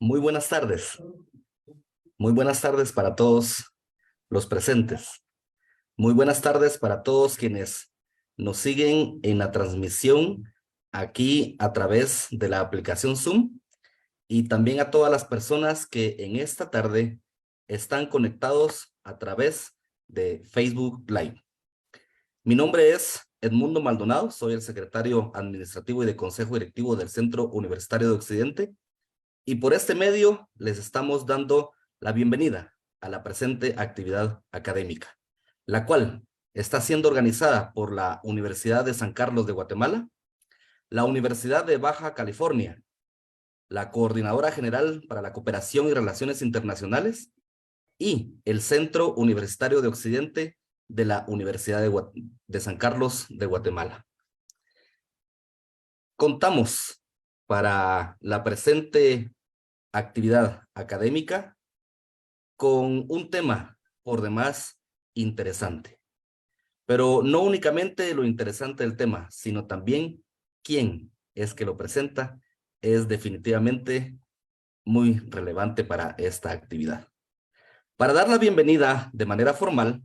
Muy buenas tardes. Muy buenas tardes para todos los presentes. Muy buenas tardes para todos quienes nos siguen en la transmisión aquí a través de la aplicación Zoom y también a todas las personas que en esta tarde están conectados a través de Facebook Live. Mi nombre es Edmundo Maldonado, soy el secretario administrativo y de Consejo Directivo del Centro Universitario de Occidente. Y por este medio les estamos dando la bienvenida a la presente actividad académica, la cual está siendo organizada por la Universidad de San Carlos de Guatemala, la Universidad de Baja California, la Coordinadora General para la Cooperación y Relaciones Internacionales y el Centro Universitario de Occidente de la Universidad de San Carlos de Guatemala. Contamos para la presente actividad académica con un tema por demás interesante. Pero no únicamente lo interesante del tema, sino también quién es que lo presenta, es definitivamente muy relevante para esta actividad. Para dar la bienvenida de manera formal,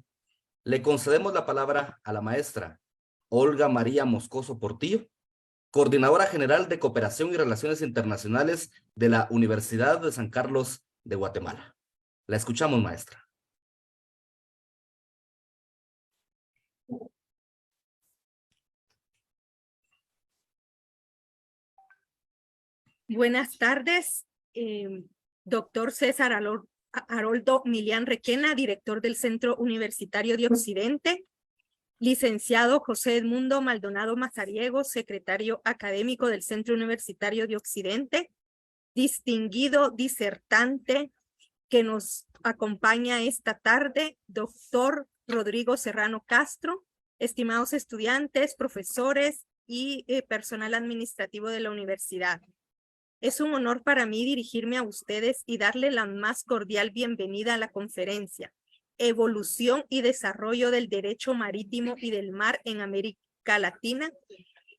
le concedemos la palabra a la maestra Olga María Moscoso Portillo, Coordinadora General de Cooperación y Relaciones Internacionales de la Universidad de San Carlos de Guatemala. La escuchamos, maestra. Buenas tardes, doctor César Haroldo Milián Requena, director del Centro Universitario de Occidente, licenciado José Edmundo Maldonado Mazariego, secretario académico del Centro Universitario de Occidente, distinguido disertante que nos acompaña esta tarde, doctor Rodrigo Serrano Castro, estimados estudiantes, profesores y personal administrativo de la universidad. Es un honor para mí dirigirme a ustedes y darle la más cordial bienvenida a la conferencia Evolución y Desarrollo del Derecho Marítimo y del Mar en América Latina,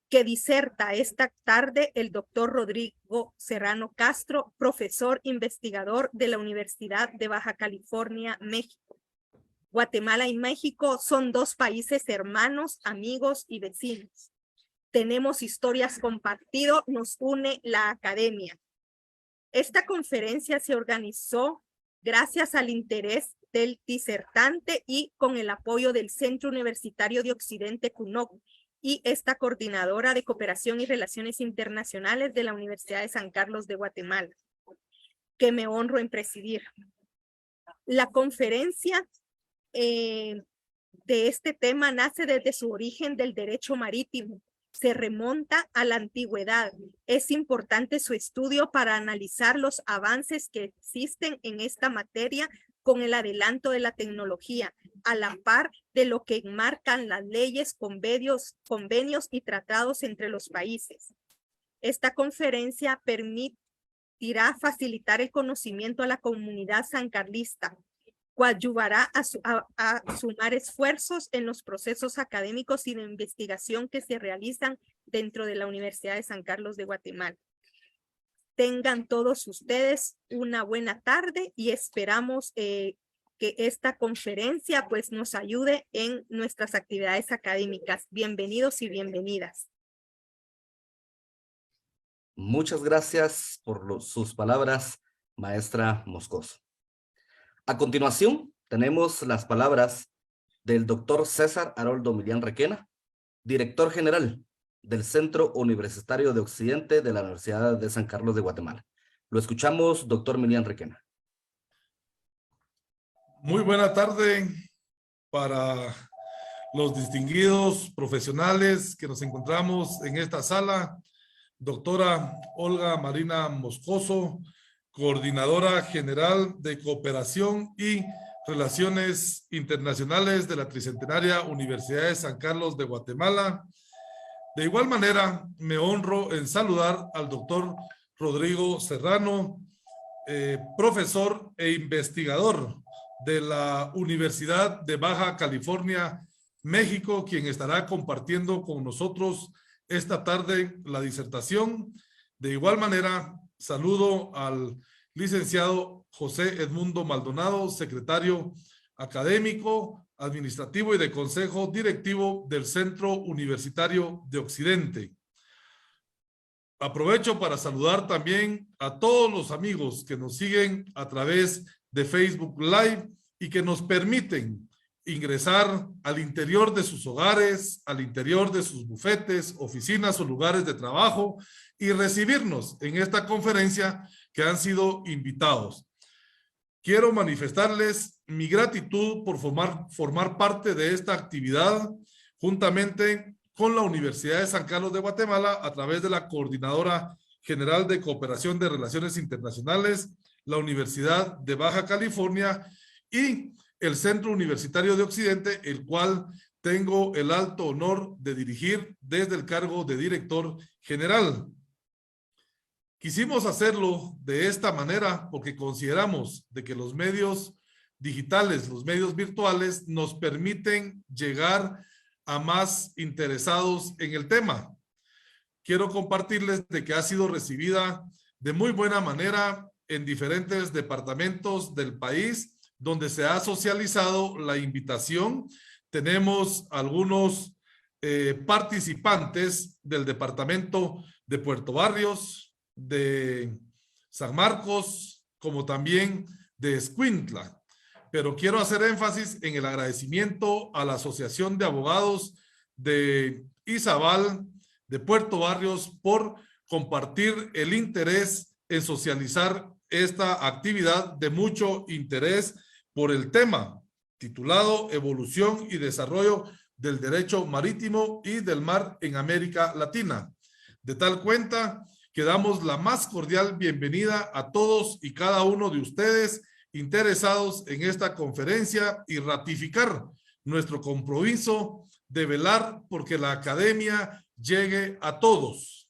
que diserta esta tarde el doctor Rodrigo Serrano Castro, profesor investigador de la Universidad de Baja California, México. Guatemala y México son dos países hermanos, amigos y vecinos. Tenemos historias compartidas, nos une la academia. Esta conferencia se organizó gracias al interés del disertante y con el apoyo del Centro Universitario de Occidente, CUNOC, y esta coordinadora de Cooperación y Relaciones Internacionales de la Universidad de San Carlos de Guatemala, que me honro en presidir. La conferencia de este tema nace desde su origen del derecho marítimo. Se remonta a la antigüedad. Es importante su estudio para analizar los avances que existen en esta materia con el adelanto de la tecnología, a la par de lo que enmarcan las leyes, convenios y tratados entre los países. Esta conferencia permitirá facilitar el conocimiento a la comunidad sancarlista, coadyuvará a sumar esfuerzos en los procesos académicos y de investigación que se realizan dentro de la Universidad de San Carlos de Guatemala. Tengan todos ustedes una buena tarde y esperamos que esta conferencia pues nos ayude en nuestras actividades académicas. Bienvenidos y bienvenidas. Muchas gracias por sus palabras, maestra Moscoso. A continuación, tenemos las palabras del doctor César Haroldo Milián Requena, director general del Centro Universitario de Occidente de la Universidad de San Carlos de Guatemala. Lo escuchamos, doctor Milián Requena. Muy buena tarde para los distinguidos profesionales que nos encontramos en esta sala. Doctora Olga Marina Moscoso, Coordinadora General de Cooperación y Relaciones Internacionales de la Tricentenaria Universidad de San Carlos de Guatemala. De igual manera, me honro en saludar al doctor Rodrigo Serrano, profesor e investigador de la Universidad de Baja California, México, quien estará compartiendo con nosotros esta tarde la disertación. De igual manera, saludo al licenciado José Edmundo Maldonado, secretario académico, administrativo y de consejo directivo del Centro Universitario de Occidente. Aprovecho para saludar también a todos los amigos que nos siguen a través de Facebook Live y que nos permiten ingresar al interior de sus hogares, al interior de sus bufetes, oficinas o lugares de trabajo y recibirnos en esta conferencia que han sido invitados. Quiero manifestarles mi gratitud por formar parte de esta actividad juntamente con la Universidad de San Carlos de Guatemala a través de la Coordinadora General de Cooperación de Relaciones Internacionales, la Universidad de Baja California y el Centro Universitario de Occidente, el cual tengo el alto honor de dirigir desde el cargo de director general. Quisimos hacerlo de esta manera porque consideramos de que los medios digitales, los medios virtuales nos permiten llegar a más interesados en el tema. Quiero compartirles de que ha sido recibida de muy buena manera en diferentes departamentos del país donde se ha socializado la invitación. Tenemos algunos participantes del departamento de Puerto Barrios, de San Marcos, como también de Escuintla. Pero quiero hacer énfasis en el agradecimiento a la Asociación de Abogados de Izabal, de Puerto Barrios, por compartir el interés en socializar esta actividad de mucho interés por el tema titulado Evolución y Desarrollo del Derecho Marítimo y del Mar en América Latina. De tal cuenta que damos la más cordial bienvenida a todos y cada uno de ustedes interesados en esta conferencia y ratificar nuestro compromiso de velar porque la academia llegue a todos.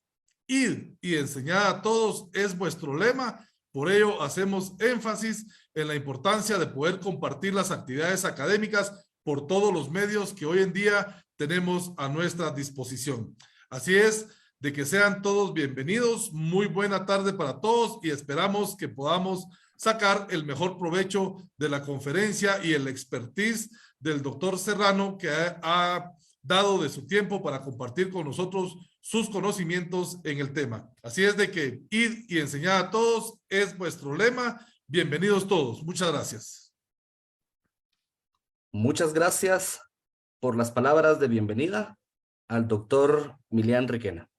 Ir y enseñar a todos es vuestro lema, por ello hacemos énfasis en la importancia de poder compartir las actividades académicas por todos los medios que hoy en día tenemos a nuestra disposición. Así es, de que sean todos bienvenidos, muy buena tarde para todos y esperamos que podamos sacar el mejor provecho de la conferencia y el expertise del doctor Serrano que ha dado de su tiempo para compartir con nosotros sus conocimientos en el tema. Así es de que ir y enseñar a todos es vuestro lema. Bienvenidos todos. Muchas gracias. Muchas gracias por las palabras de bienvenida al doctor Milian Requena.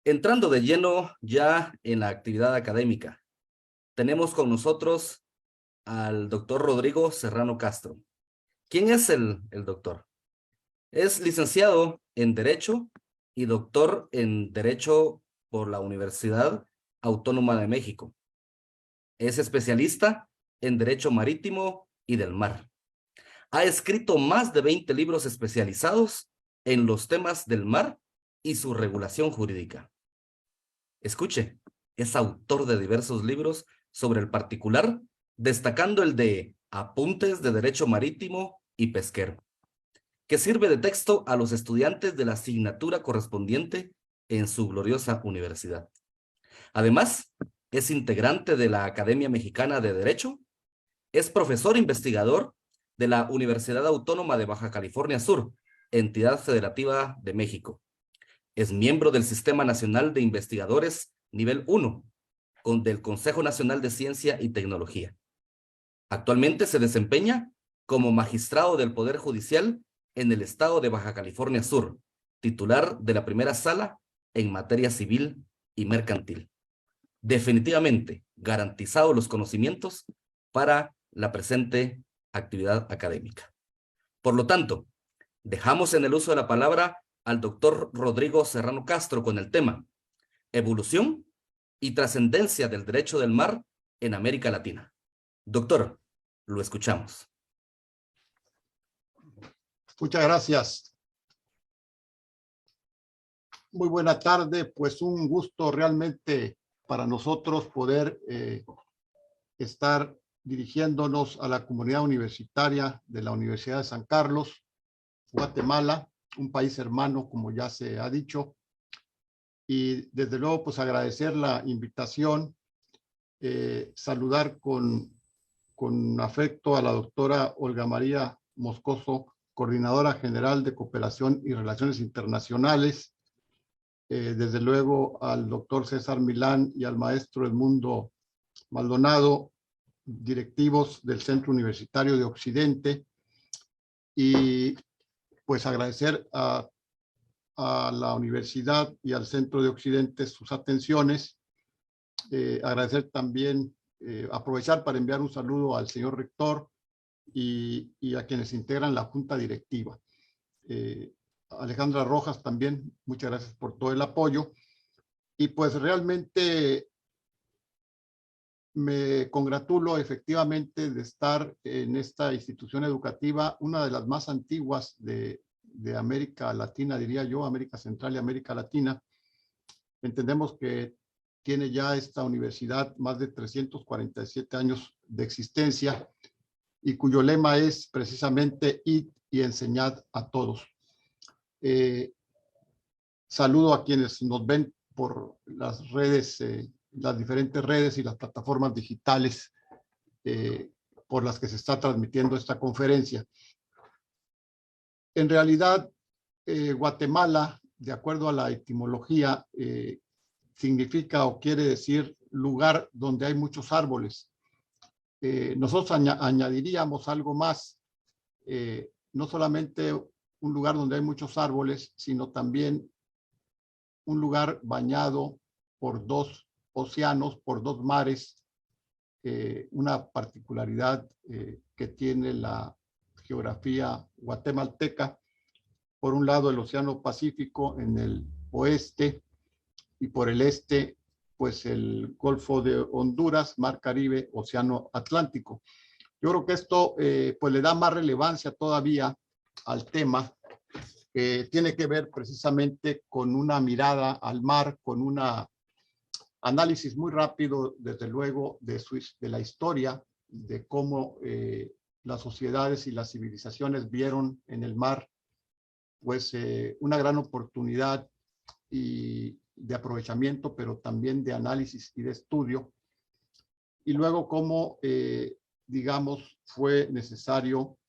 Entrando de lleno ya en la actividad académica, tenemos con nosotros al doctor Rodrigo Serrano Castro. ¿Quién es el doctor? Es licenciado en Derecho y doctor en Derecho por la Universidad Autónoma de México. Es especialista en Derecho Marítimo y del Mar. Ha escrito más de 20 libros especializados en los temas del mar y su regulación jurídica. Escuche, es autor de diversos libros sobre el particular, destacando el de Apuntes de Derecho Marítimo y Pesquero, que sirve de texto a los estudiantes de la asignatura correspondiente en su gloriosa universidad. Además, es integrante de la Academia Mexicana de Derecho, es profesor investigador de la Universidad Autónoma de Baja California Sur, entidad federativa de México. Es miembro del Sistema Nacional de Investigadores Nivel 1, del Consejo Nacional de Ciencia y Tecnología. Actualmente se desempeña como magistrado del Poder Judicial en el estado de Baja California Sur, titular de la primera sala en materia civil y mercantil. Definitivamente garantizados los conocimientos para la presente actividad académica. Por lo tanto, dejamos en el uso de la palabra al doctor Rodrigo Serrano Castro con el tema Evolución y trascendencia del derecho del mar en América Latina. Doctor, lo escuchamos. Muchas gracias. Muy buena tarde, pues un gusto realmente para nosotros poder estar dirigiéndonos a la comunidad universitaria de la Universidad de San Carlos, Guatemala, un país hermano, como ya se ha dicho. Y desde luego, pues agradecer la invitación saludar con afecto a la doctora Olga María Moscoso, Coordinadora General de Cooperación y Relaciones Internacionales, desde luego al doctor César Milán y al maestro Edmundo Maldonado, directivos del Centro Universitario de Occidente, y pues agradecer a la universidad y al Centro de Occidente sus atenciones. Agradecer también, aprovechar para enviar un saludo al señor rector y a quienes integran la junta directiva. Alejandra Rojas también, muchas gracias por todo el apoyo. Y pues realmente me congratulo efectivamente de estar en esta institución educativa, una de las más antiguas de América Latina, diría yo, América Central y América Latina. Entendemos que tiene ya esta universidad más de 347 años de existencia y cuyo lema es precisamente id y enseñad a todos. Saludo a quienes nos ven por las redes, las diferentes redes y las plataformas digitales por las que se está transmitiendo esta conferencia. En realidad, Guatemala, de acuerdo a la etimología, significa o quiere decir lugar donde hay muchos árboles. Nosotros añadiríamos algo más, no solamente un lugar donde hay muchos árboles, sino también un lugar bañado por dos océanos, por dos mares, una particularidad que tiene la geografía guatemalteca. Por un lado, el Océano Pacífico en el oeste y por el este, pues el Golfo de Honduras, Mar Caribe, Océano Atlántico. Yo creo que esto pues le da más relevancia todavía al tema, que tiene que ver precisamente con una mirada al mar, con un análisis muy rápido, desde luego, de la historia, de cómo las sociedades y las civilizaciones vieron en el mar pues una gran oportunidad y de aprovechamiento, pero también de análisis y de estudio. Y luego cómo, digamos, fue necesario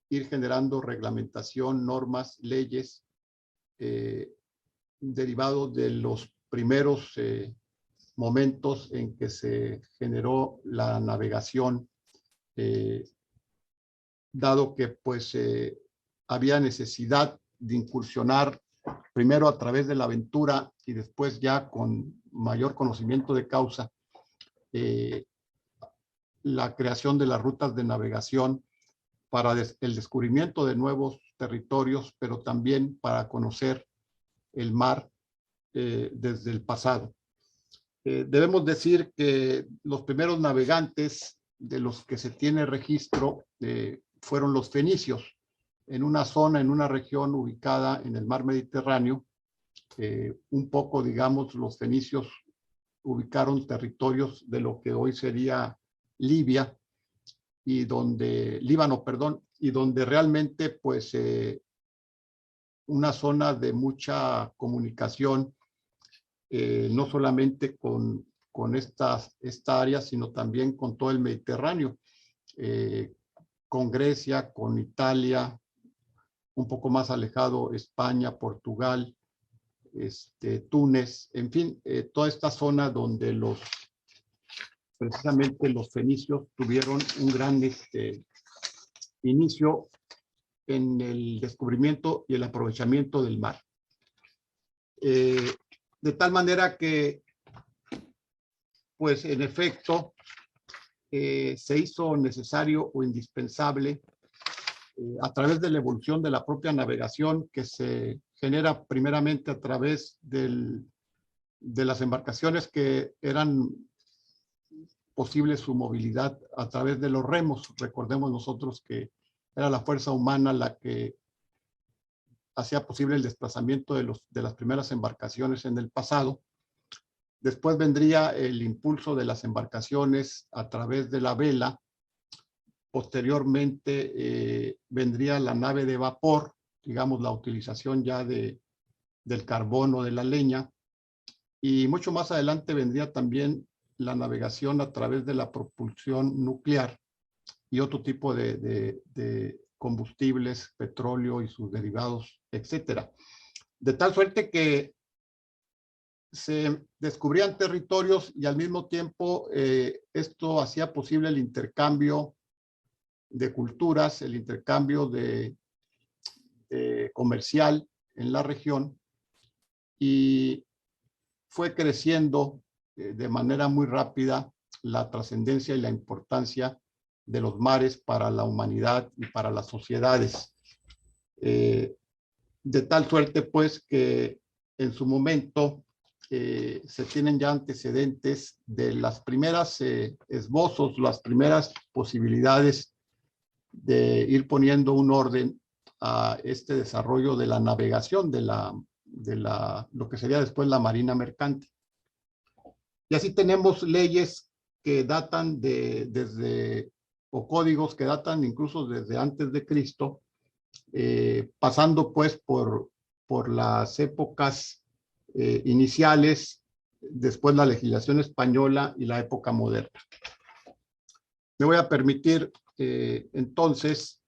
ir generando reglamentación, normas, leyes, derivados de los primeros momentos en que se generó la navegación, dado que pues había necesidad de incursionar primero a través de la aventura y después ya con mayor conocimiento de causa, la creación de las rutas de navegación para el descubrimiento de nuevos territorios, pero también para conocer el mar desde el pasado. Debemos decir que los primeros navegantes de los que se tiene registro fueron los fenicios, en una zona, en una región ubicada en el mar Mediterráneo. Un poco, digamos, los fenicios ubicaron territorios de lo que hoy sería Libia, y Líbano, perdón, y donde realmente, pues, una zona de mucha comunicación, no solamente con esta área, sino también con todo el Mediterráneo, con Grecia, con Italia, un poco más alejado España, Portugal, Túnez, en fin, toda esta zona donde precisamente los fenicios tuvieron un gran inicio en el descubrimiento y el aprovechamiento del mar. De tal manera que, pues en efecto, se hizo necesario o indispensable a través de la evolución de la propia navegación, que se genera primeramente a través de las embarcaciones que eran posible su movilidad a través de los remos. Recordemos nosotros que era la fuerza humana la que hacía posible el desplazamiento de las primeras embarcaciones en el pasado. Después vendría el impulso de las embarcaciones a través de la vela. Posteriormente vendría la nave de vapor, digamos la utilización ya del carbón o de la leña. Y mucho más adelante vendría también la navegación a través de la propulsión nuclear y otro tipo de combustibles, petróleo y sus derivados, etcétera. De tal suerte que se descubrían territorios y al mismo tiempo esto hacía posible el intercambio de culturas, el intercambio comercial en la región, y fue creciendo de manera muy rápida la trascendencia y la importancia de los mares para la humanidad y para las sociedades. De tal suerte, pues, que en su momento se tienen ya antecedentes de las primeras esbozos, las primeras posibilidades de ir poniendo un orden a este desarrollo de la navegación, lo que sería después la marina mercante. Y así tenemos leyes que datan o códigos que datan incluso desde antes de Cristo, pasando pues por las épocas iniciales, después la legislación española y la época moderna. Me voy a permitir entonces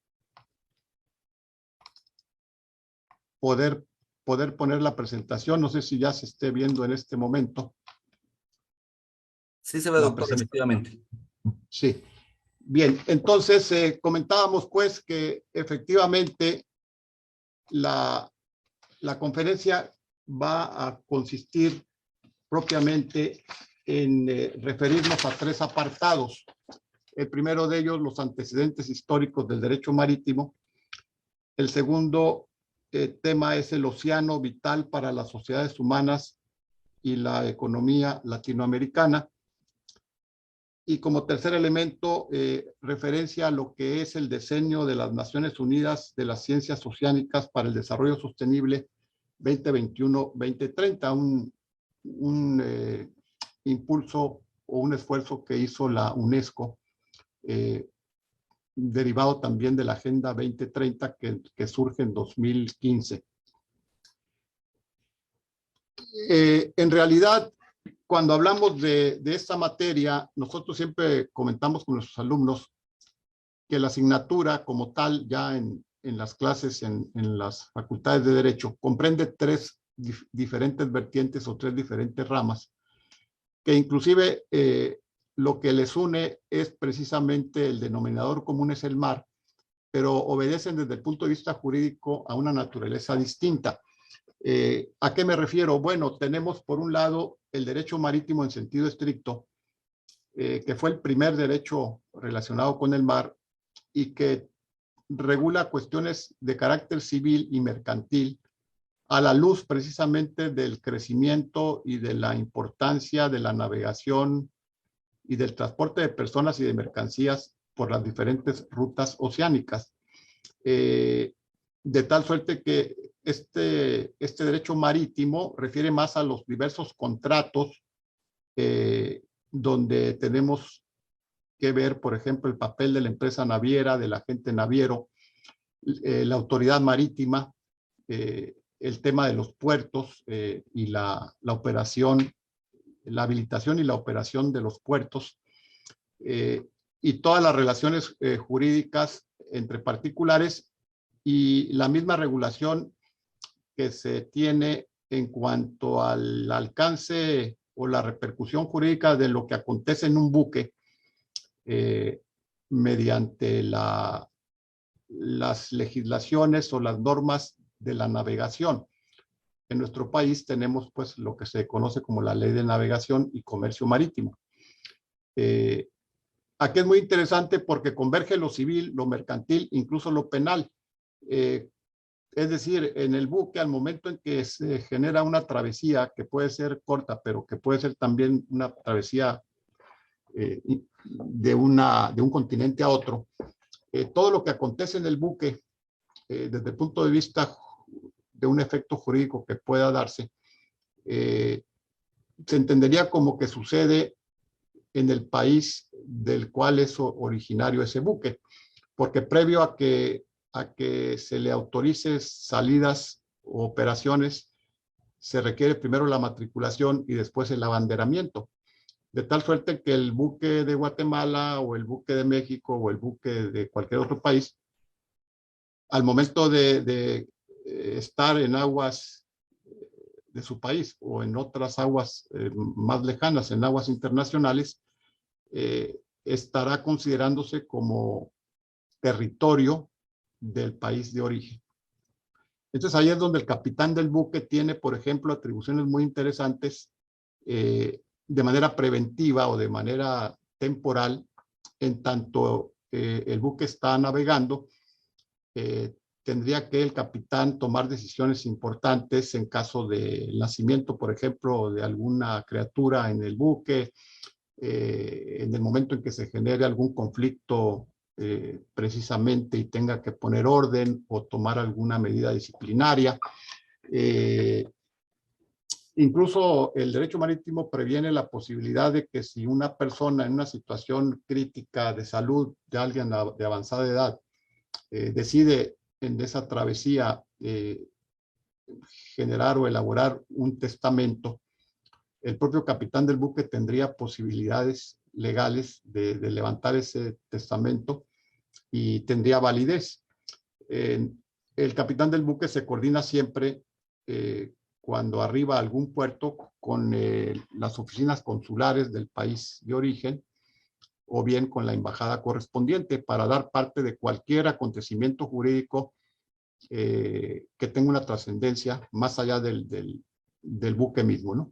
poder poner la presentación. No sé si ya se esté viendo en este momento. Sí se ve, doctor, efectivamente. Sí. Bien, entonces comentábamos pues que efectivamente la conferencia va a consistir propiamente en referirnos a tres apartados. El primero de ellos, los antecedentes históricos del derecho marítimo. El segundo tema es el océano vital para las sociedades humanas y la economía latinoamericana. Y como tercer elemento, referencia a lo que es el diseño de las Naciones Unidas de las Ciencias Oceánicas para el Desarrollo Sostenible 2021-2030, un impulso o un esfuerzo que hizo la UNESCO, derivado también de la Agenda 2030 que surge en 2015. En realidad, cuando hablamos de esta materia, nosotros siempre comentamos con nuestros alumnos que la asignatura como tal, ya en las clases, en las facultades de Derecho, comprende tres diferentes vertientes o tres diferentes ramas, que inclusive lo que les une es precisamente el denominador común es el mar, pero obedecen desde el punto de vista jurídico a una naturaleza distinta. ¿A qué me refiero? Bueno, tenemos por un lado el derecho marítimo en sentido estricto, que fue el primer derecho relacionado con el mar y que regula cuestiones de carácter civil y mercantil a la luz precisamente del crecimiento y de la importancia de la navegación y del transporte de personas y de mercancías por las diferentes rutas oceánicas. De tal suerte que este derecho marítimo refiere más a los diversos contratos donde tenemos que ver, por ejemplo, el papel de la empresa naviera, del agente naviero, la autoridad marítima, el tema de los puertos y la operación, la habilitación y la operación de los puertos, y todas las relaciones jurídicas entre particulares y la misma regulación que se tiene en cuanto al alcance o la repercusión jurídica de lo que acontece en un buque mediante las legislaciones o las normas de la navegación. En nuestro país tenemos pues lo que se conoce como la Ley de Navegación y Comercio Marítimo. Aquí es muy interesante porque converge lo civil, lo mercantil, incluso lo penal. Es decir, en el buque, al momento en que se genera una travesía que puede ser corta, pero que puede ser también una travesía de un continente a otro, todo lo que acontece en el buque, desde el punto de vista de un efecto jurídico que pueda darse, se entendería como que sucede en el país del cual es originario ese buque, porque previo a que se le autorice salidas o operaciones, se requiere primero la matriculación y después el abanderamiento. de tal suerte que el buque de Guatemala o el buque de México o el buque de cualquier otro país, al momento de estar en aguas de su país o en otras aguas más lejanas, en aguas internacionales, estará considerándose como territorio del país de origen. Entonces ahí es donde el capitán del buque tiene, por ejemplo, atribuciones muy interesantes de manera preventiva o de manera temporal, en tanto el buque está navegando, tendría que el capitán tomar decisiones importantes en caso del nacimiento, por ejemplo, de alguna criatura en el buque, en el momento en que se genere algún conflicto precisamente y tenga que poner orden o tomar alguna medida disciplinaria. Incluso el derecho marítimo previene la posibilidad de que si una persona en una situación crítica de salud de alguien de avanzada edad decide en esa travesía generar o elaborar un testamento, el propio capitán del buque tendría posibilidades legales de levantar ese testamento y tendría validez. El capitán del buque se coordina siempre cuando arriba a algún puerto con las oficinas consulares del país de origen o bien con la embajada correspondiente para dar parte de cualquier acontecimiento jurídico que tenga una trascendencia más allá del buque mismo, ¿no?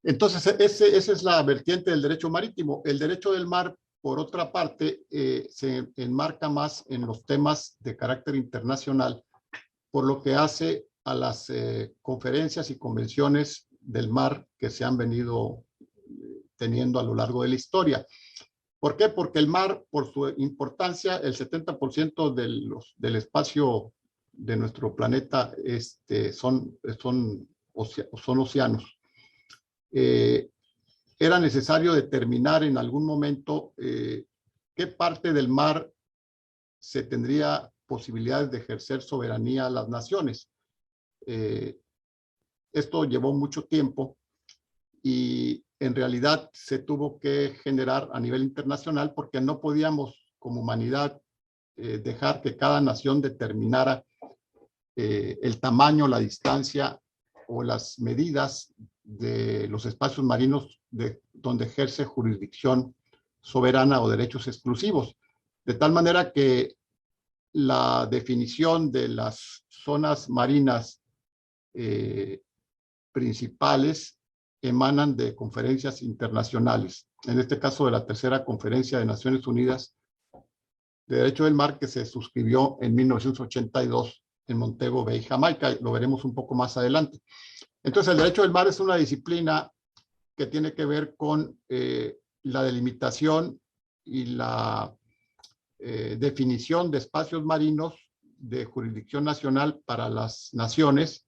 Entonces, esa es la vertiente del derecho marítimo. El derecho del mar, por otra parte, se enmarca más en los temas de carácter internacional, por lo que hace a las conferencias y convenciones del mar que se han venido teniendo a lo largo de la historia. ¿Por qué? Porque el mar, por su importancia, el 70% del espacio de nuestro planeta son océanos. Era necesario determinar en algún momento qué parte del mar se tendría posibilidades de ejercer soberanía a las naciones. Esto llevó mucho tiempo y en realidad se tuvo que generar a nivel internacional porque no podíamos como humanidad dejar que cada nación determinara el tamaño, la distancia o las medidas de los espacios marinos donde ejerce jurisdicción soberana o derechos exclusivos. De tal manera que la definición de las zonas marinas principales emanan de conferencias internacionales. En este caso de la tercera conferencia de Naciones Unidas de Derecho del Mar que se suscribió en 1982 en Montego Bay, Jamaica. Lo veremos un poco más adelante. Entonces, el derecho del mar es una disciplina que tiene que ver con la delimitación y la definición de espacios marinos de jurisdicción nacional para las naciones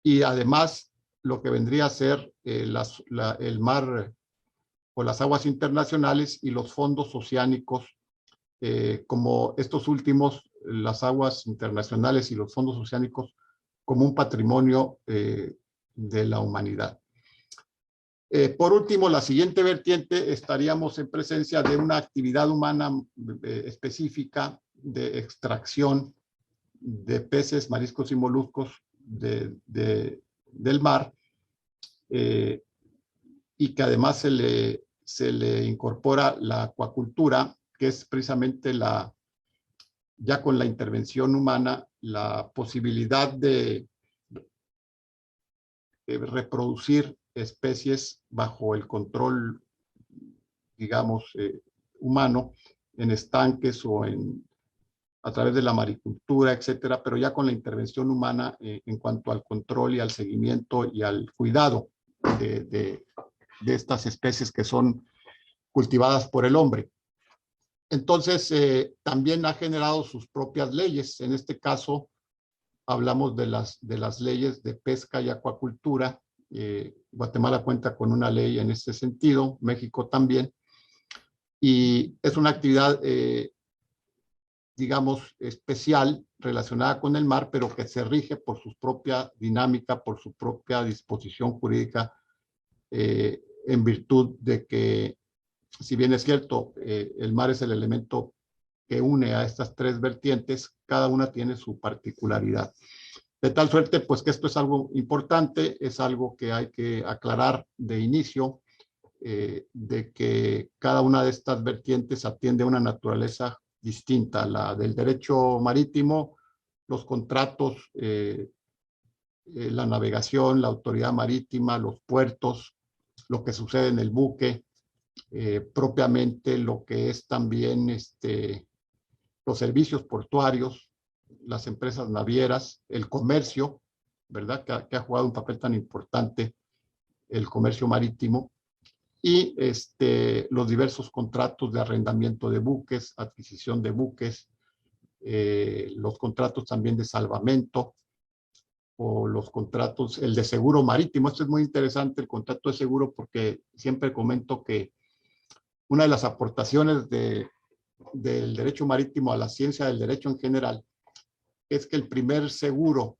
y además lo que vendría a ser el mar o las aguas internacionales y los fondos oceánicos, como estos últimos, las aguas internacionales y los fondos oceánicos, como un patrimonio de la humanidad. Por último, la siguiente vertiente, estaríamos en presencia de una actividad humana específica de extracción de peces, mariscos y moluscos del mar, y que además se le incorpora la acuacultura, que es precisamente ya con la intervención humana, la posibilidad de reproducir especies bajo el control, digamos, humano, en estanques o a través de la maricultura, etcétera, pero ya con la intervención humana en cuanto al control y al seguimiento y al cuidado de estas especies que son cultivadas por el hombre. Entonces, también ha generado sus propias leyes. En este caso, hablamos de las leyes de pesca y acuacultura. Guatemala cuenta con una ley en este sentido, México también. Y es una actividad, digamos, especial relacionada con el mar, pero que se rige por su propia dinámica, por su propia disposición jurídica en virtud de que, si bien es cierto, el mar es el elemento que une a estas tres vertientes, cada una tiene su particularidad. De tal suerte, pues que esto es algo importante, es algo que hay que aclarar de inicio, de que cada una de estas vertientes atiende a una naturaleza distinta. La del derecho marítimo, los contratos, la navegación, la autoridad marítima, los puertos, lo que sucede en el buque, propiamente lo que es también los servicios portuarios, las empresas navieras, el comercio, ¿verdad? Que ha jugado un papel tan importante el comercio marítimo, y los diversos contratos de arrendamiento de buques, adquisición de buques, los contratos también de salvamento, o los contratos, el de seguro marítimo. Esto es muy interesante, el contrato de seguro, porque siempre comento que una de las aportaciones del derecho marítimo a la ciencia del derecho en general es que el primer seguro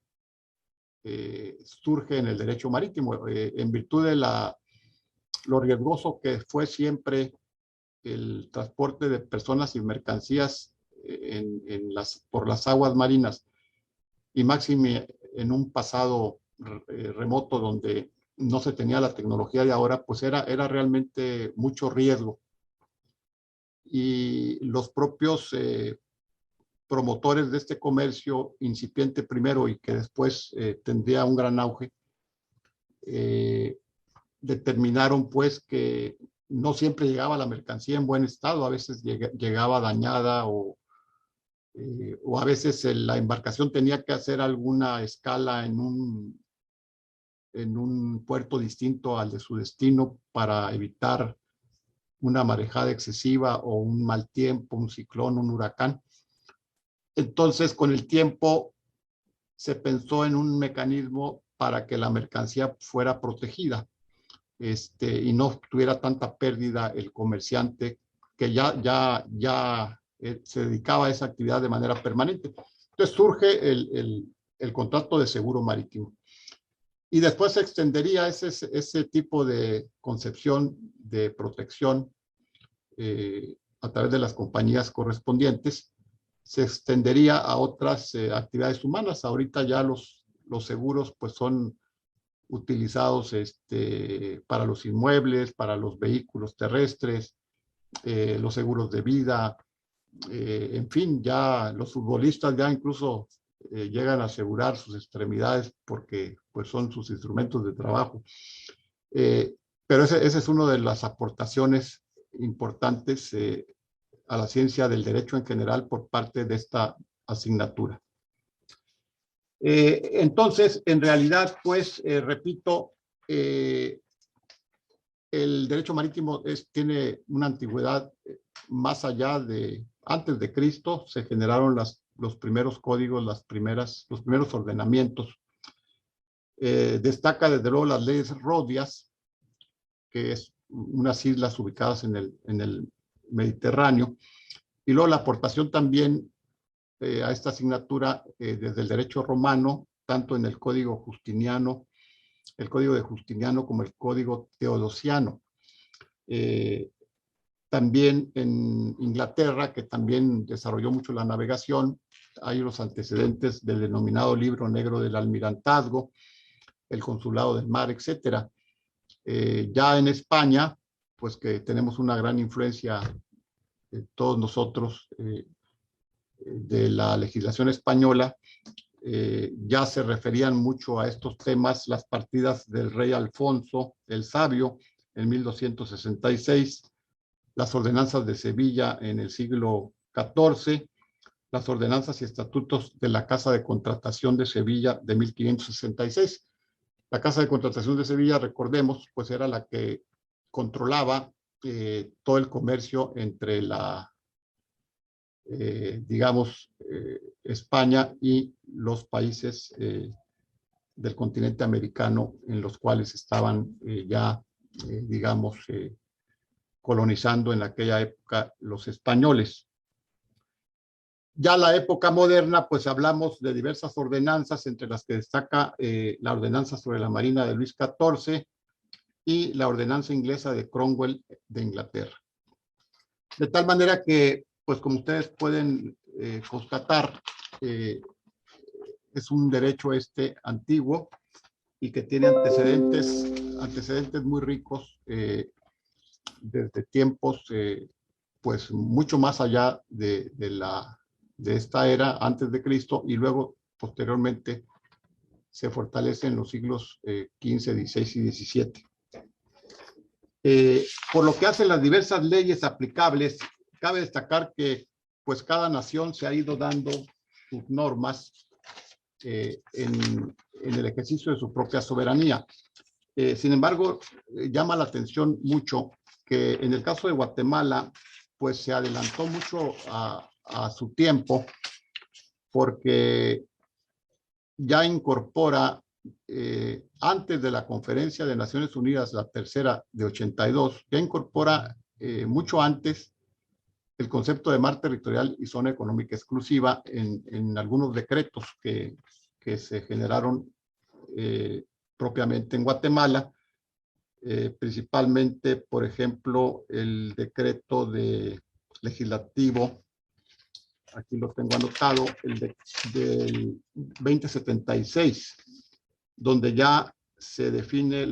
surge en el derecho marítimo, en virtud de lo riesgoso que fue siempre el transporte de personas y mercancías por las aguas marinas, y máxime en un pasado remoto donde no se tenía la tecnología de ahora, pues era realmente mucho riesgo. Y los propios promotores de este comercio incipiente primero y que después tendría un gran auge, determinaron pues que no siempre llegaba la mercancía en buen estado, a veces llegaba dañada, o a veces la embarcación tenía que hacer alguna escala en un puerto distinto al de su destino para evitar una marejada excesiva o un mal tiempo, un ciclón, un huracán. Entonces, con el tiempo se pensó en un mecanismo para que la mercancía fuera protegida, y no tuviera tanta pérdida el comerciante que ya se dedicaba a esa actividad de manera permanente. Entonces surge el contrato de seguro marítimo. Y después se extendería ese tipo de concepción de protección a través de las compañías correspondientes, se extendería a otras actividades humanas. Ahorita ya los seguros pues son utilizados para los inmuebles, para los vehículos terrestres, los seguros de vida, en fin, ya los futbolistas ya incluso llegan a asegurar sus extremidades porque pues son sus instrumentos de trabajo. Pero esa es una de las aportaciones importantes a la ciencia del derecho en general por parte de esta asignatura. Entonces, en realidad, pues, repito, el derecho marítimo tiene una antigüedad más allá de antes de Cristo. Se generaron los primeros códigos, los primeros ordenamientos. Destaca desde luego las leyes Rodias, que es unas islas ubicadas en el Mediterráneo, y luego la aportación también a esta asignatura desde el derecho romano, tanto en el Código Justiniano, el Código de Justiniano, como el Código Teodosiano. También en Inglaterra, que también desarrolló mucho la navegación, hay los antecedentes del denominado Libro Negro del Almirantazgo, el Consulado del Mar, etcétera. Ya en España, pues que tenemos una gran influencia todos nosotros de la legislación española, ya se referían mucho a estos temas las partidas del rey Alfonso el Sabio en 1266, las ordenanzas de Sevilla en el siglo XIV, las ordenanzas y estatutos de la Casa de Contratación de Sevilla de 1566. La Casa de Contratación de Sevilla, recordemos, pues era la que controlaba todo el comercio entre España y los países del continente americano en los cuales estaban colonizando en aquella época los españoles. Ya la época moderna, pues hablamos de diversas ordenanzas, entre las que destaca la ordenanza sobre la Marina de Luis XIV, y la ordenanza inglesa de Cromwell de Inglaterra. De tal manera que, pues como ustedes pueden constatar, es un derecho antiguo y que tiene antecedentes muy ricos desde tiempos pues mucho más allá de esta era antes de Cristo, y luego posteriormente se fortalece en los siglos XV, XVI y XVII. Por lo que hacen las diversas leyes aplicables, cabe destacar que pues cada nación se ha ido dando sus normas en el ejercicio de su propia soberanía. Sin embargo, llama la atención mucho que en el caso de Guatemala, pues se adelantó mucho a su tiempo, porque ya incorpora, antes de la Conferencia de Naciones Unidas, la tercera de 82, ya incorpora mucho antes el concepto de mar territorial y zona económica exclusiva en algunos decretos que se generaron propiamente en Guatemala, principalmente, por ejemplo, el decreto legislativo, aquí lo tengo anotado, del 2076, donde ya se define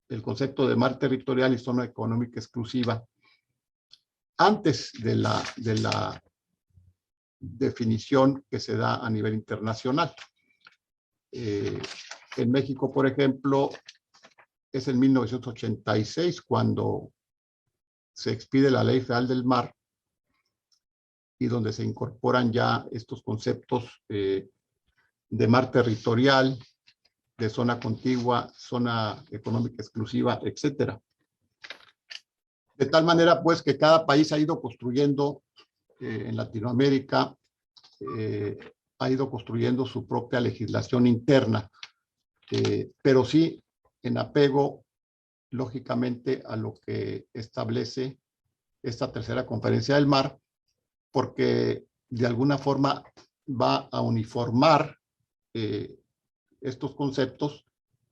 el concepto de mar territorial y zona económica exclusiva antes de la definición que se da a nivel internacional. En México, por ejemplo, es en 1986 cuando se expide la Ley Federal del Mar, y donde se incorporan ya estos conceptos de mar territorial, de zona contigua, zona económica exclusiva, etcétera. De tal manera, pues, que cada país ha ido construyendo en Latinoamérica, ha ido construyendo su propia legislación interna, pero sí en apego, lógicamente, a lo que establece esta tercera conferencia del mar, porque de alguna forma va a uniformar estos conceptos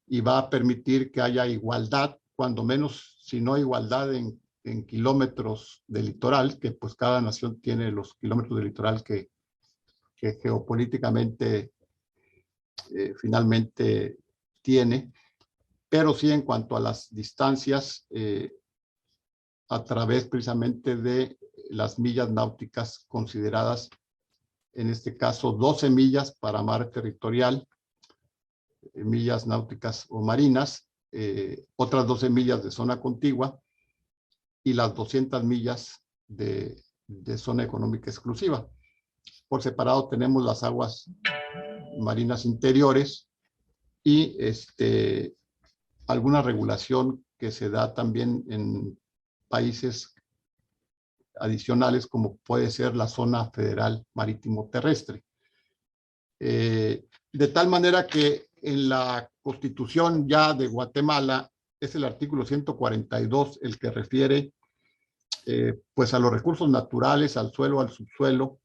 y va a permitir que haya igualdad, cuando menos, si no igualdad en kilómetros de litoral, que pues cada nación tiene los kilómetros de litoral que geopolíticamente finalmente tiene, pero sí en cuanto a las distancias a través precisamente de las millas náuticas consideradas, en este caso 12 millas para mar territorial, millas náuticas o marinas, otras 12 millas de zona contigua y las 200 millas de zona económica exclusiva. Por separado tenemos las aguas marinas interiores y alguna regulación que se da también en países adicionales, como puede ser la zona federal marítimo terrestre. De tal manera que en la Constitución ya de Guatemala es el artículo 142 el que refiere pues a los recursos naturales, al suelo, al subsuelo,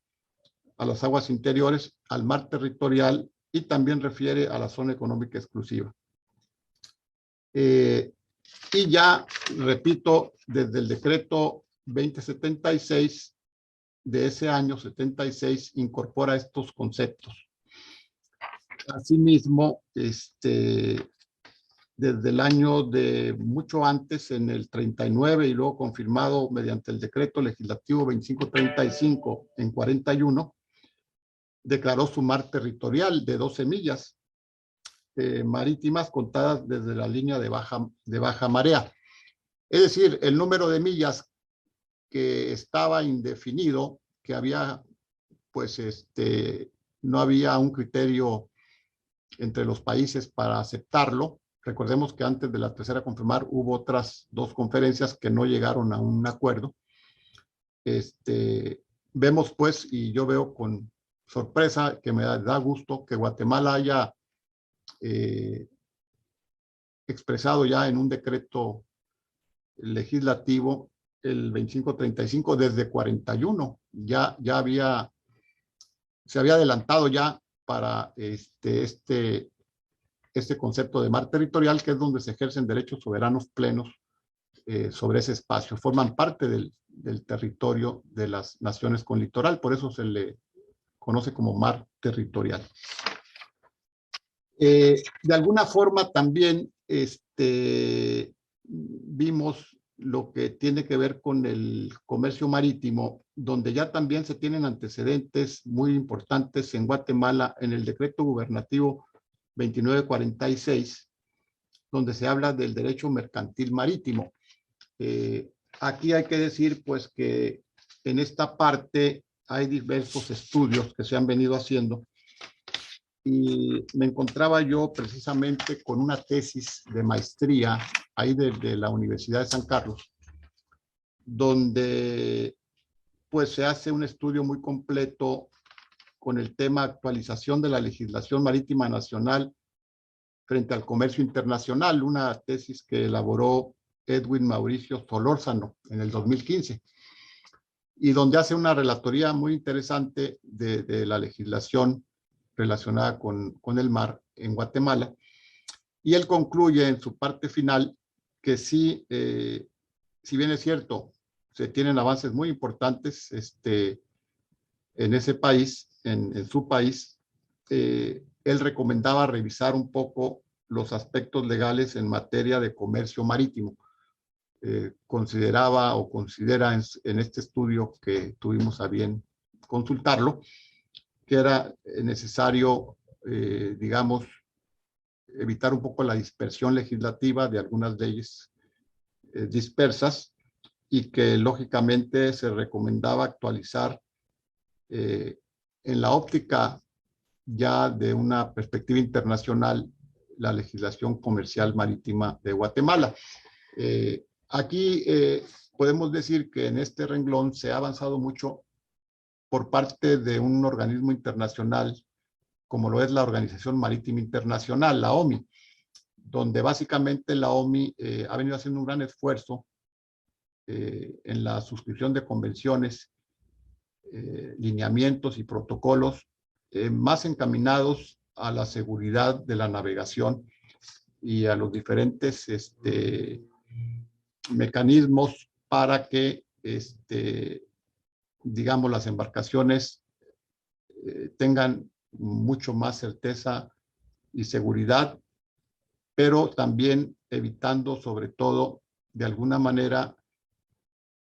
a las aguas interiores, al mar territorial, y también refiere a la zona económica exclusiva. Y ya, repito, desde el decreto 2076 de ese año 76 incorpora estos conceptos. Asimismo, desde el año de mucho antes, en el 39, y luego confirmado mediante el decreto legislativo 2535 en 41, declaró su mar territorial de 12 millas marítimas contadas desde la línea de baja marea. Es decir, el número de millas que estaba indefinido, que había, pues, no había un criterio entre los países para aceptarlo. Recordemos que antes de la tercera confirmar hubo otras dos conferencias que no llegaron a un acuerdo. Vemos, pues, y yo veo con sorpresa, que me da gusto que Guatemala haya expresado ya en un decreto legislativo el 2535 desde 41. Ya se había adelantado ya para este este concepto de mar territorial, que es donde se ejercen derechos soberanos plenos sobre ese espacio. Forman parte del territorio de las naciones con litoral, por eso se le conoce como mar territorial. De alguna forma también vimos lo que tiene que ver con el comercio marítimo, donde ya también se tienen antecedentes muy importantes en Guatemala en el decreto gubernativo 2946, donde se habla del derecho mercantil marítimo. Aquí hay que decir pues que en esta parte hay diversos estudios que se han venido haciendo y me encontraba yo precisamente con una tesis de maestría ahí de la Universidad de San Carlos, donde pues se hace un estudio muy completo con el tema actualización de la legislación marítima nacional frente al comercio internacional, una tesis que elaboró Edwin Mauricio Solórzano en el 2015, y donde hace una relatoría muy interesante de la legislación relacionada con el mar en Guatemala. Y él concluye en su parte final que sí, si bien es cierto, se tienen avances muy importantes en ese país, en su país, él recomendaba revisar un poco los aspectos legales en materia de comercio marítimo. Consideraba o considera en este estudio que tuvimos a bien consultarlo, que era necesario, digamos, evitar un poco la dispersión legislativa de algunas leyes dispersas y que lógicamente se recomendaba actualizar en la óptica ya de una perspectiva internacional la legislación comercial marítima de Guatemala. Aquí podemos decir que en este renglón se ha avanzado mucho por parte de un organismo internacional como lo es la Organización Marítima Internacional, la OMI, donde básicamente la OMI ha venido haciendo un gran esfuerzo en la suscripción de convenciones, lineamientos y protocolos más encaminados a la seguridad de la navegación y a los diferentes mecanismos para que, digamos, las embarcaciones tengan mucho más certeza y seguridad, pero también evitando sobre todo de alguna manera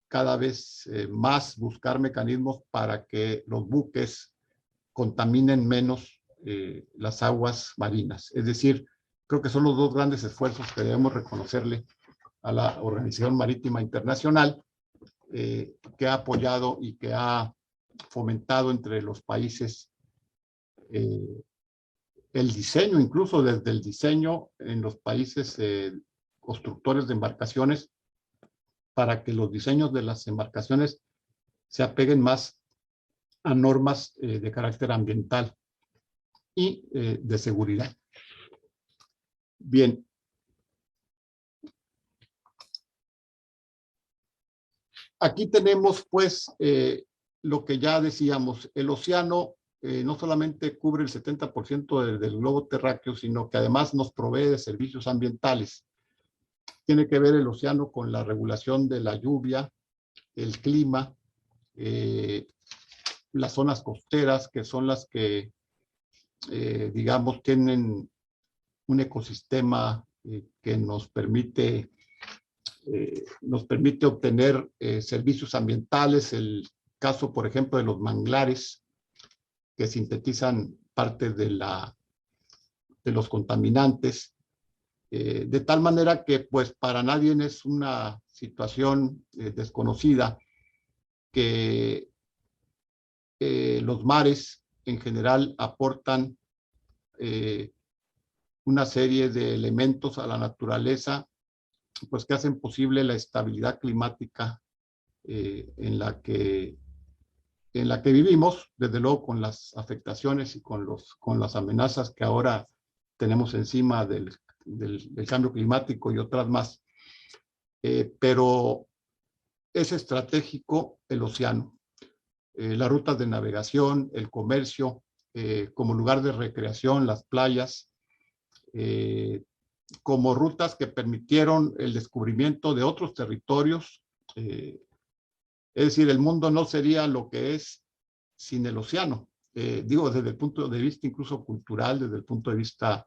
cada vez más buscar mecanismos para que los buques contaminen menos las aguas marinas. Es decir, creo que son los dos grandes esfuerzos que debemos reconocerle a la Organización Marítima Internacional, que ha apoyado y que ha fomentado entre los países el diseño, incluso desde el diseño en los países constructores de embarcaciones, para que los diseños de las embarcaciones se apeguen más a normas de carácter ambiental y de seguridad. Bien. Aquí tenemos, pues, lo que ya decíamos, el océano no solamente cubre el 70% del globo terráqueo, sino que además nos provee de servicios ambientales. Tiene que ver el océano con la regulación de la lluvia, el clima, las zonas costeras, que son las que, digamos, tienen un ecosistema que nos permite obtener servicios ambientales. El caso, por ejemplo, de los manglares, que sintetizan parte de los contaminantes, de tal manera que pues para nadie es una situación desconocida que los mares en general aportan una serie de elementos a la naturaleza pues que hacen posible la estabilidad climática en la que vivimos, desde luego con las afectaciones y con las amenazas que ahora tenemos encima del cambio climático y otras más. Pero es estratégico el océano, las rutas de navegación, el comercio, como lugar de recreación, las playas, como rutas que permitieron el descubrimiento de otros territorios. Es decir, el mundo no sería lo que es sin el océano. Digo, desde el punto de vista incluso cultural, desde el punto de vista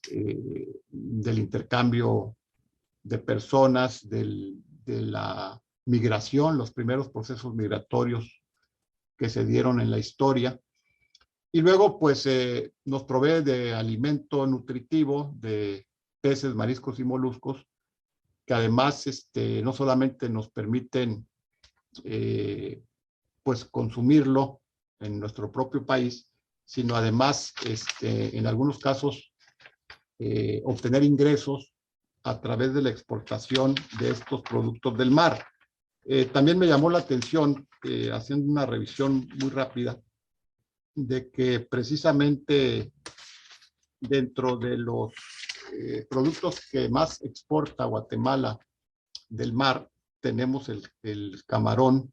del intercambio de personas, de la migración, los primeros procesos migratorios que se dieron en la historia. Y luego, pues, nos provee de alimento nutritivo, de peces, mariscos y moluscos, que además no solamente nos permiten pues consumirlo en nuestro propio país, sino además en algunos casos obtener ingresos a través de la exportación de estos productos del mar. También me llamó la atención, haciendo una revisión muy rápida, de que precisamente dentro de los productos que más exporta Guatemala del mar, tenemos el camarón,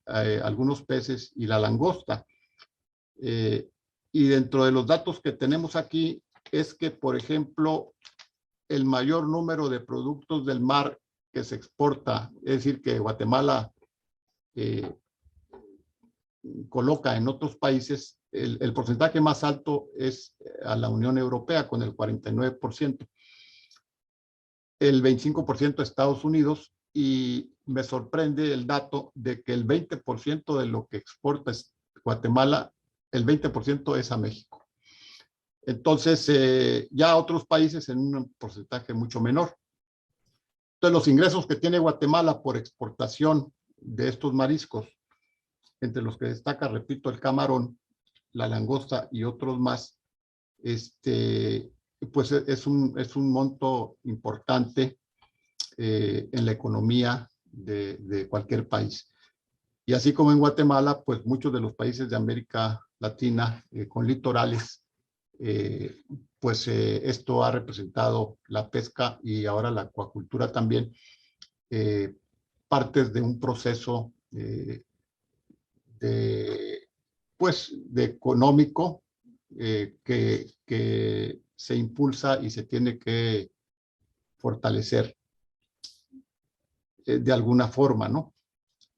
algunos peces y la langosta. Y dentro de los datos que tenemos aquí es que, por ejemplo, el mayor número de productos del mar que se exporta, es decir, que Guatemala coloca en otros países, el porcentaje más alto es a la Unión Europea con el 49%, el 25% a Estados Unidos, y me sorprende el dato de que el 20% de lo que exporta Guatemala, el 20% es a México. Entonces, ya otros países en un porcentaje mucho menor. Entonces, los ingresos que tiene Guatemala por exportación de estos mariscos, entre los que destaca, repito, el camarón, la langosta y otros más, pues es un monto importante en la economía de cualquier país. Y así como en Guatemala, pues muchos de los países de América Latina con litorales, pues esto ha representado la pesca y ahora la acuacultura también, partes de un proceso de económico que se impulsa y se tiene que fortalecer de alguna forma, ¿no?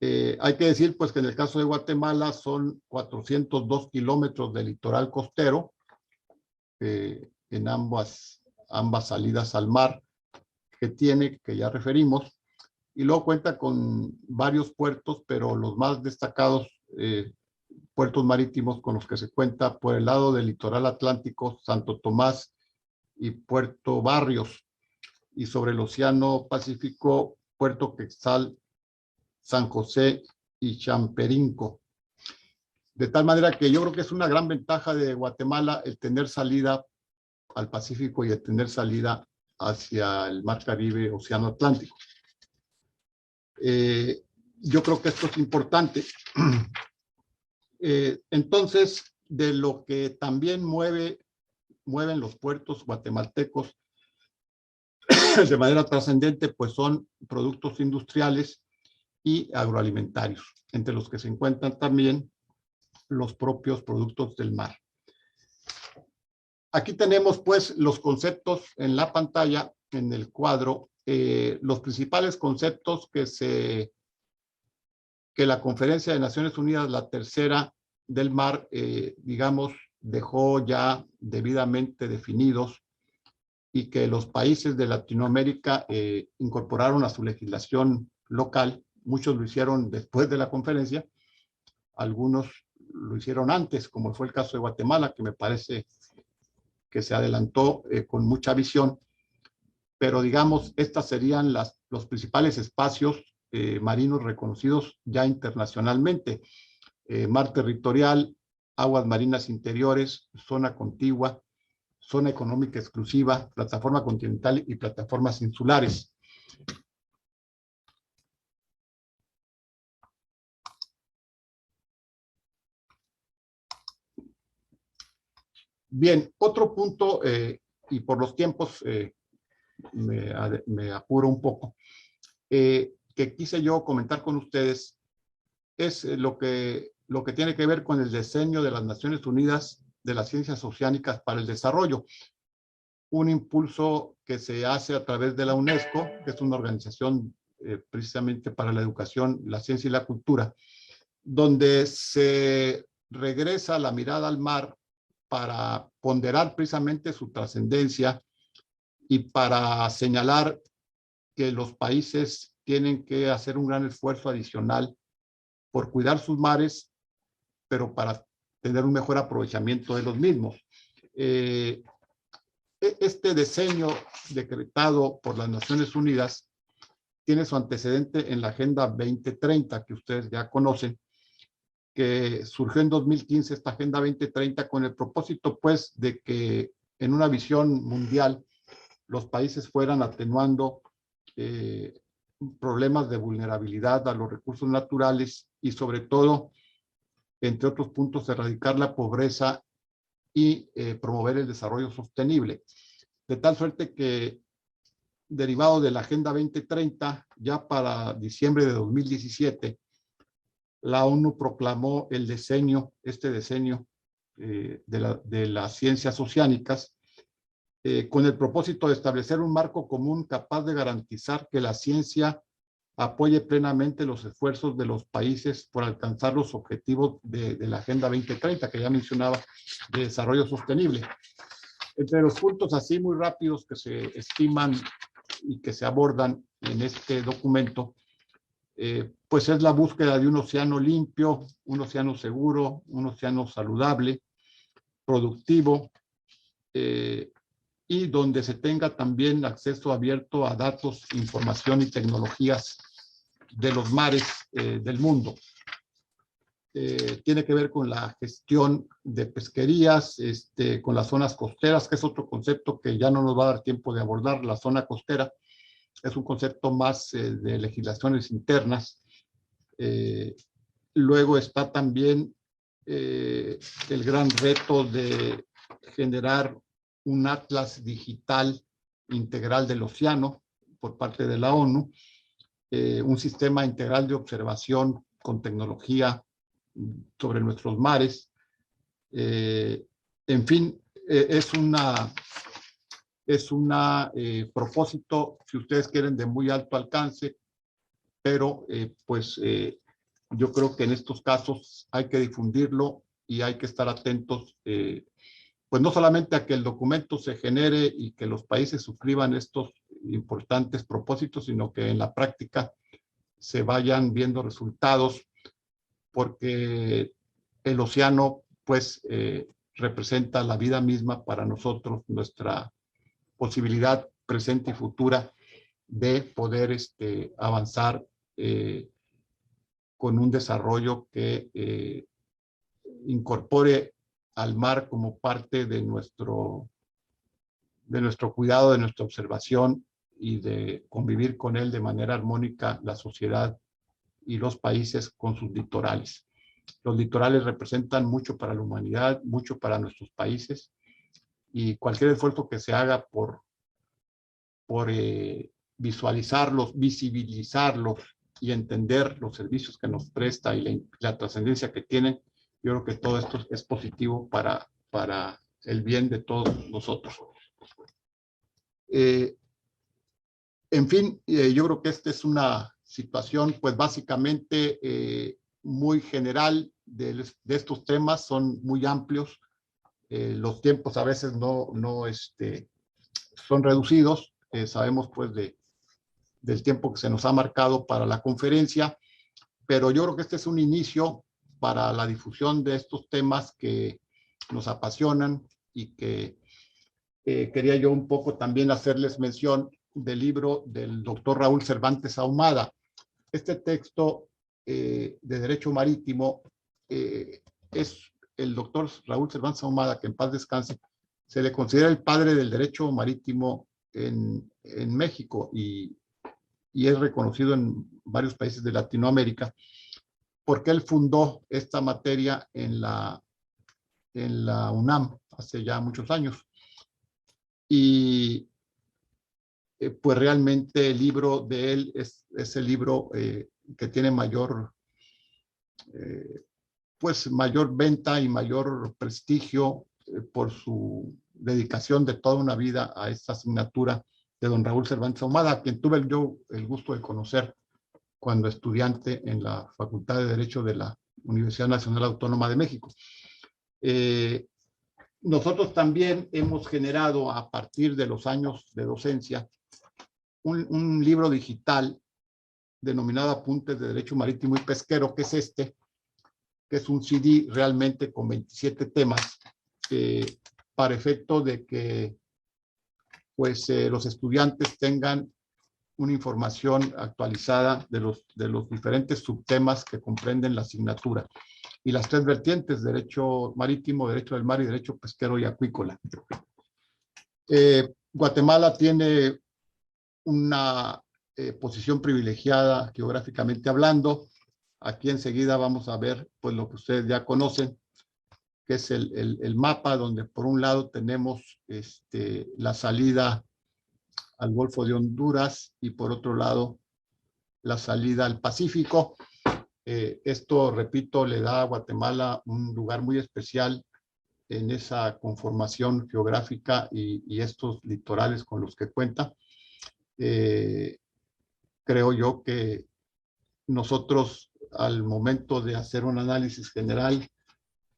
Hay que decir, pues, que en el caso de Guatemala son 402 kilómetros de litoral costero en ambas salidas al mar que tiene, que ya referimos, y luego cuenta con varios puertos, pero los más destacados puertos marítimos con los que se cuenta por el lado del litoral atlántico, Santo Tomás y Puerto Barrios, y sobre el Océano Pacífico, Puerto Quetzal, San José y Champerinco. De tal manera que yo creo que es una gran ventaja de Guatemala el tener salida al Pacífico y el tener salida hacia el Mar Caribe, Océano Atlántico. Yo creo que esto es importante. Entonces, de lo que también mueven los puertos guatemaltecos de manera trascendente, pues son productos industriales y agroalimentarios, entre los que se encuentran también los propios productos del mar. Aquí tenemos, pues, los conceptos en la pantalla, en el cuadro, los principales conceptos que la Conferencia de Naciones Unidas, la tercera del mar, digamos, dejó ya debidamente definidos y que los países de Latinoamérica incorporaron a su legislación local. Muchos lo hicieron después de la conferencia, algunos lo hicieron antes, como fue el caso de Guatemala, que me parece que se adelantó con mucha visión, pero digamos, estas serían los principales espacios marinos reconocidos ya internacionalmente. Mar territorial, aguas marinas interiores, zona contigua, zona económica exclusiva, plataforma continental y plataformas insulares. Bien, otro punto, y por los tiempos me apuro un poco, que quise yo comentar con ustedes, es lo que tiene que ver con el diseño de las Naciones Unidas de las Ciencias Oceánicas para el Desarrollo. un impulso que se hace a través de la UNESCO, que es una organización precisamente para la educación, la ciencia y la cultura, donde se regresa la mirada al mar para ponderar precisamente su trascendencia y para señalar que los países tienen que hacer un gran esfuerzo adicional por cuidar sus mares, pero para tener un mejor aprovechamiento de los mismos. Este diseño decretado por las Naciones Unidas tiene su antecedente en la Agenda 2030, que ustedes ya conocen, que surgió en 2015 esta Agenda 2030 con el propósito, pues, de que en una visión mundial los países fueran atenuando problemas de vulnerabilidad a los recursos naturales y, sobre todo, entre otros puntos, erradicar la pobreza y promover el desarrollo sostenible. De tal suerte que, derivado de la Agenda 2030, ya para diciembre de 2017, la ONU proclamó el decenio, de las ciencias oceánicas, con el propósito de establecer un marco común capaz de garantizar que la ciencia apoye plenamente los esfuerzos de los países por alcanzar los objetivos de la Agenda 2030, que ya mencionaba, de desarrollo sostenible. Entre los puntos así muy rápidos que se estiman y que se abordan en este documento, pues es la búsqueda de un océano limpio, un océano seguro, un océano saludable, productivo, y donde se tenga también acceso abierto a datos, información y tecnologías de los mares del mundo. Tiene que ver con la gestión de pesquerías, con las zonas costeras, que es otro concepto que ya no nos va a dar tiempo de abordar. La zona costera es un concepto más de legislaciones internas. Luego está también el gran reto de generar un atlas digital integral del océano por parte de la ONU, un sistema integral de observación con tecnología sobre nuestros mares. En fin, es un propósito, si ustedes quieren, de muy alto alcance, pero yo creo que en estos casos hay que difundirlo y hay que estar atentos, pues no solamente a que el documento se genere y que los países suscriban estos importantes propósitos, sino que en la práctica se vayan viendo resultados, porque el océano, pues, representa la vida misma para nosotros, nuestra posibilidad presente y futura de poder avanzar con un desarrollo que incorpore al mar como parte de nuestro cuidado, de nuestra observación y de convivir con él de manera armónica la sociedad y los países con sus litorales. Los litorales representan mucho para la humanidad, mucho para nuestros países, y cualquier esfuerzo que se haga por visualizarlos, visibilizarlos y entender los servicios que nos presta y la trascendencia que tienen, yo creo que todo esto es positivo para el bien de todos nosotros. En fin, yo creo que esta es una situación, pues básicamente muy general de estos temas, son muy amplios. Los tiempos a veces son reducidos. Sabemos pues del tiempo que se nos ha marcado para la conferencia, pero yo creo que este es un inicio para la difusión de estos temas que nos apasionan y que quería yo un poco también hacerles mención del libro del doctor Raúl Cervantes Ahumada. Este texto de Derecho Marítimo es el doctor Raúl Cervantes Ahumada, que en paz descanse, se le considera el padre del derecho marítimo en México y es reconocido en varios países de Latinoamérica, porque él fundó esta materia en la UNAM hace ya muchos años. Y pues realmente el libro de él es el libro que tiene mayor venta y mayor prestigio por su dedicación de toda una vida a esta asignatura de don Raúl Cervantes Ahumada, a quien tuve yo el gusto de conocer cuando estudiante en la Facultad de Derecho de la Universidad Nacional Autónoma de México. Nosotros también hemos generado a partir de los años de docencia un libro digital denominado Apuntes de Derecho Marítimo y Pesquero, que es este, que es un CD realmente con 27 temas, para efecto de que pues, los estudiantes tengan una información actualizada de los diferentes subtemas que comprenden la asignatura y las tres vertientes: derecho marítimo, derecho del mar y derecho pesquero y acuícola. Guatemala tiene una posición privilegiada geográficamente hablando. Aquí enseguida vamos a ver pues lo que ustedes ya conocen, que es el mapa, donde por un lado tenemos la salida al Golfo de Honduras y por otro lado la salida al Pacífico. Esto, repito, le da a Guatemala un lugar muy especial en esa conformación geográfica y estos litorales con los que cuenta. Creo yo que nosotros, al momento de hacer un análisis general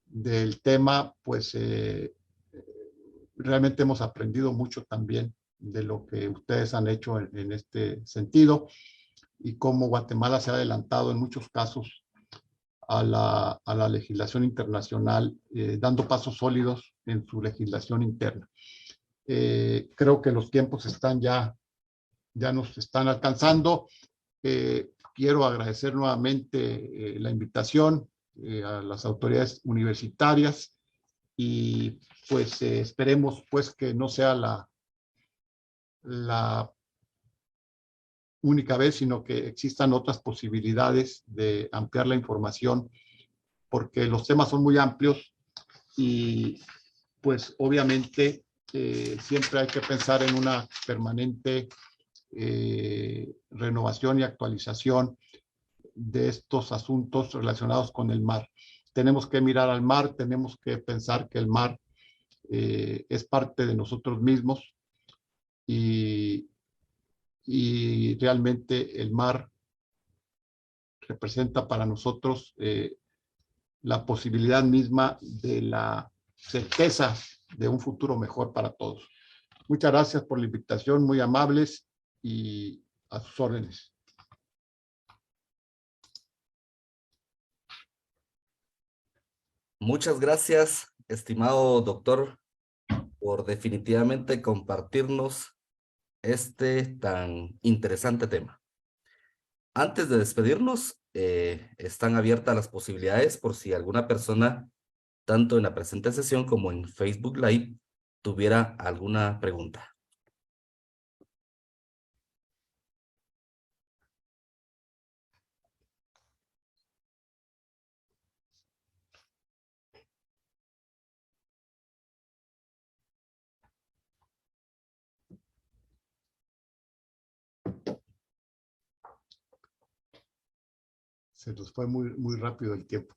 del tema, pues realmente hemos aprendido mucho también de lo que ustedes han hecho en este sentido y cómo Guatemala se ha adelantado en muchos casos a la legislación internacional, dando pasos sólidos en su legislación interna. Creo que los tiempos están ya nos están alcanzando. Quiero agradecer nuevamente la invitación a las autoridades universitarias y pues esperemos pues que no sea la única vez, sino que existan otras posibilidades de ampliar la información, porque los temas son muy amplios y pues obviamente siempre hay que pensar en una permanente renovación y actualización de estos asuntos relacionados con el mar. Tenemos que mirar al mar, tenemos que pensar que el mar es parte de nosotros mismos y realmente el mar representa para nosotros la posibilidad misma de la certeza de un futuro mejor para todos. Muchas gracias por la invitación, muy amables y a sus órdenes. Muchas gracias, estimado doctor, por definitivamente compartirnos este tan interesante tema. Antes de despedirnos, están abiertas las posibilidades por si alguna persona, tanto en la presente sesión como en Facebook Live, tuviera alguna pregunta. Se nos fue muy rápido el tiempo.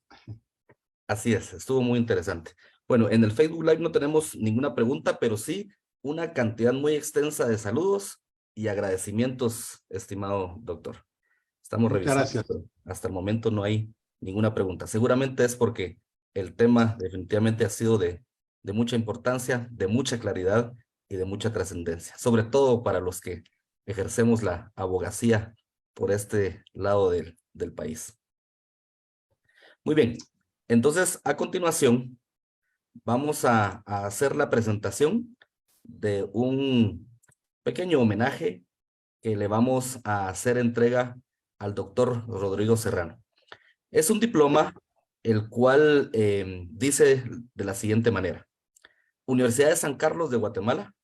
Así es, estuvo muy interesante. Bueno, en el Facebook Live no tenemos ninguna pregunta, pero sí una cantidad muy extensa de saludos y agradecimientos, estimado doctor. Estamos Muchas revisando, gracias. pero hasta el momento no hay ninguna pregunta. Seguramente es porque el tema definitivamente ha sido de mucha importancia, de mucha claridad y de mucha trascendencia, sobre todo para los que ejercemos la abogacía por este lado del país. Muy bien, entonces a continuación vamos a hacer la presentación de un pequeño homenaje que le vamos a hacer entrega al doctor Rodrigo Serrano. Es un diploma el cual dice de la siguiente manera: Universidad de San Carlos de Guatemala,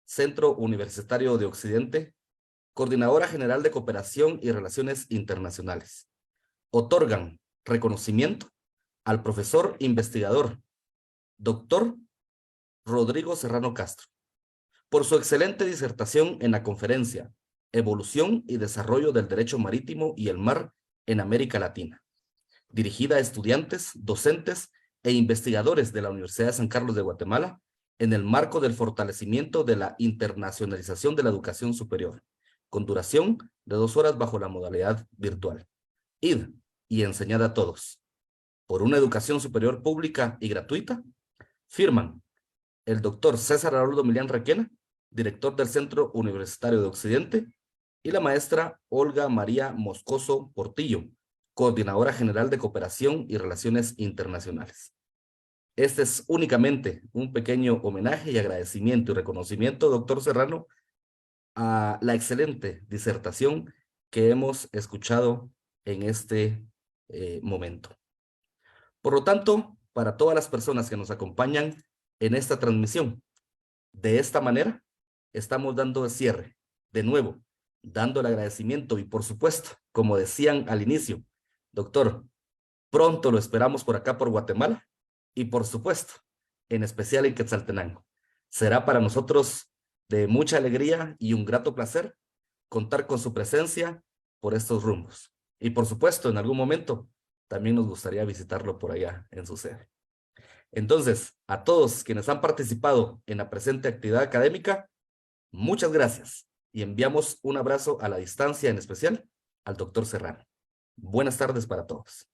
Centro Universitario de Occidente, Coordinadora General de Cooperación y Relaciones Internacionales. Otorgan reconocimiento al profesor investigador, doctor Rodrigo Serrano Castro, por su excelente disertación en la conferencia Evolución y Desarrollo del Derecho Marítimo y el Mar en América Latina, dirigida a estudiantes, docentes e investigadores de la Universidad de San Carlos de Guatemala en el marco del fortalecimiento de la internacionalización de la educación superior, con duración de 2 horas bajo la modalidad virtual. Id y enseñad a todos. Por una educación superior pública y gratuita, firman el doctor César Haroldo Milián Requena, director del Centro Universitario de Occidente, y la maestra Olga María Moscoso Portillo, coordinadora general de Cooperación y Relaciones Internacionales. Este es únicamente un pequeño homenaje y agradecimiento y reconocimiento, doctor Serrano, a la excelente disertación que hemos escuchado en este momento. Por lo tanto, para todas las personas que nos acompañan en esta transmisión, de esta manera, estamos dando cierre, de nuevo, dando el agradecimiento y por supuesto, como decían al inicio, doctor, pronto lo esperamos por acá por Guatemala y por supuesto, en especial en Quetzaltenango. Será para nosotros de mucha alegría y un grato placer contar con su presencia por estos rumbos. Y por supuesto, en algún momento, también nos gustaría visitarlo por allá en su sede. Entonces, a todos quienes han participado en la presente actividad académica, muchas gracias y enviamos un abrazo a la distancia, en especial al doctor Serrano. Buenas tardes para todos.